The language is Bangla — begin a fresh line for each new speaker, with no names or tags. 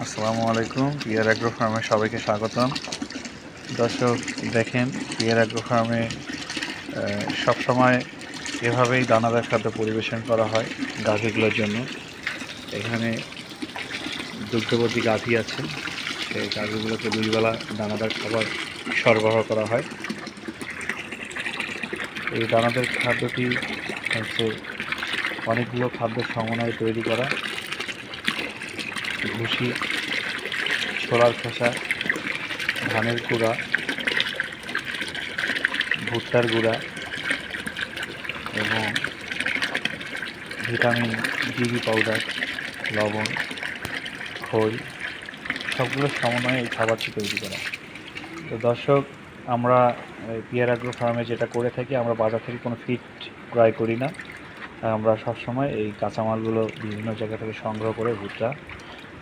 আসসালামু আলাইকুম। পিয়ার অ্যাগ্রো ফার্মে সবাইকে স্বাগতম। দর্শক দেখেন, পিয়ার অ্যাগ্রো ফার্মে সবসময় এভাবেই দানাদার খাদ্য পরিবেশন করা হয় গাভীগুলোর জন্য। এখানে দুগ্ধবতী গাভী আছে, সেই গাভীগুলোকে দুইবেলা দানাদার খাবার সরবরাহ করা হয়। এই দানাদার খাদ্যটি হচ্ছে অনেকগুলো খাদ্য সমন্বয়ে তৈরি করা। ভুসি, ছোলার খোসা, ধানের গুঁড়া, ভুট্টার গুঁড়া এবং ভিটামিন ডি পাউডার, লবণ, খই সবগুলোর সমন্বয়ে এই খাবারটি তৈরি করা। তো দর্শক, আমরা পিয়ার অ্যাগ্রো ফার্মে যেটা করে থাকি, আমরা বাজার থেকে কোনো ফিড ক্রয় করি না। আমরা সবসময় এই কাঁচামালগুলো বিভিন্ন জায়গা থেকে সংগ্রহ করে ভুট্টা